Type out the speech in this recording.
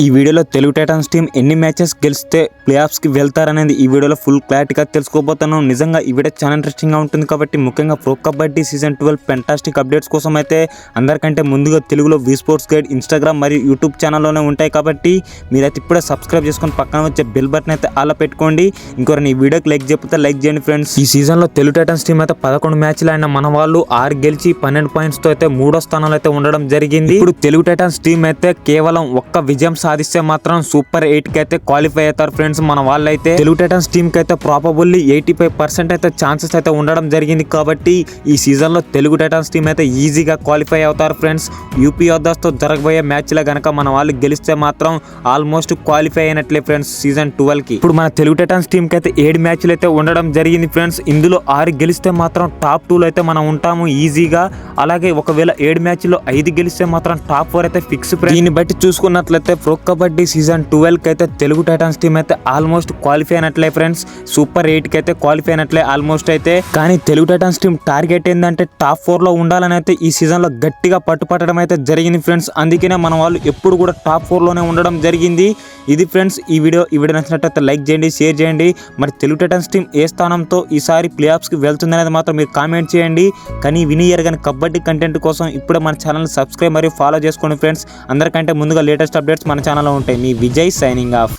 ఈ వీడియోలో Telugu Titans team ఎన్ని మ్యాచెస్ గెలిస్తే ప్లే ఆఫ్స్ కి వెళ్తారనేది ఈ వీడియోలో ఫుల్ క్లారిటీగా తెలుసుకోబోతున్నాం. నిజంగా ఈ వీడియో చాలా ఇంట్రెస్టింగ్ గా ఉంటుంది కాబట్టి ముఖ్యంగా pro kabaddi season 12 fantastic updates కోసం అయితే అందరికంటే ముందుగా తెలుగులో వి స్పోర్ట్స్ గైడ్ ఇన్స్టాగ్రామ్ మరియు యూట్యూబ్ ఛానల్లోనే ఉంటాయి కాబట్టి మీరైతే ఇప్పుడే సబ్స్క్రైబ్ చేసుకొని పక్కన వచ్చే బెల్ బటన్ అయితే అలా పెట్టుకోండి. ఇంకొకరిని ఈ వీడియోకి లైక్ చెప్తే లైక్ చేయండి ఫ్రెండ్స్. ఈ సీజన్ లో తెలుగు టైటన్స్ టీం అయితే 11 మ్యాచ్లు అయిన మన వాళ్ళు 6 గెలిచి 12 పాయింట్స్ తో అయితే 3వ స్థానంలో అయితే ఉండడం జరిగింది. ఇప్పుడు తెలుగు టైటన్స్ టీం అయితే కేవలం ఒక్క విజయం సాధిస్తే మాత్రం సూపర్ 8 కి అయితే క్వాలిఫై అవుతారు ఫ్రెండ్స్. మన వాళ్ళైతే తెలుగు టైటన్స్ టీం కి అయితే ప్రాబబుల్లీ 85% అయితే ఛాన్సెస్ అయితే ఉండడం జరిగింది కాబట్టి ఈ సీజన్ లో తెలుగు టైటన్స్ టీం అయితే ఈజీగా క్వాలిఫై అవుతారు ఫ్రెండ్స్. యూపీ యోధాస్ తో జరగబోయే మ్యాచ్ లో గనక మన వాళ్ళు గెలిస్తే మాత్రం ఆల్మోస్ట్ క్వాలిఫై అయినట్లే ఫ్రెండ్స్ సీజన్ 12 కి. ఇప్పుడు మన తెలుగు టైటన్స్ టీం కి అయితే 7 మ్యాచ్లు అయితే ఉండడం జరిగింది ఫ్రెండ్స్. ఇందులో 6 గెలిస్తే మాత్రం టాప్ 2 లో అయితే మనం ఉంటాము ఈజీగా. అలాగే ఒకవేళ 7 మ్యాచ్లో 5 గెలిస్తే మాత్రం టాప్ 4 అయితే ఫిక్స్. దీన్ని బట్టి చూసుకున్నట్లయితే ప్రో కబడ్డీ సీజన్ 12 కి అయితే తెలుగు టైటన్స్ టీం అయితే ఆల్మోస్ట్ క్వాలిఫై అయినట్లే ఫ్రెండ్స్. సూపర్ 8 కి అయితే క్వాలిఫై అయినట్లే ఆల్మోస్ట్ అయితే. కానీ తెలుగు టైటన్స్ టీం టార్గెట్ ఏంటంటే టాప్ 4 లో ఉండాలని అయితే ఈ సీజన్ లో గట్టిగా పట్టుపట్టడం అయితే జరిగింది ఫ్రెండ్స్. అందుకనే మన వాళ్ళు ఎప్పుడు కూడా టాప్ 4 లోనే ఉండడం జరిగింది. ఇది ఫ్రెండ్స్ ఈ వీడియో నచ్చినట్లయితే లైక్ చేయండి, షేర్ చేయండి. మరి తెలుగు టైటన్స్ టీం ఏ స్థానంతో ఈసారి ప్లే ఆఫ్స్ కి వెళ్తుంది అనేది మాత్రం మీరు కామెంట్ చేయండి. కానీ వినియర్ కానీ కబడ్డీ కంటెంట్ కోసం ఇప్పుడే మన ఛానల్ సబ్స్క్రైబ్ మరియు ఫాలో చేసుకోండి ఫ్రెండ్స్. అందరికంటే ముందుగా లేటెస్ట్ అప్డేట్స్ మన ఛానల్లో ఉంటాయి. మీ విజయ్ సైనింగ్ ఆఫ్.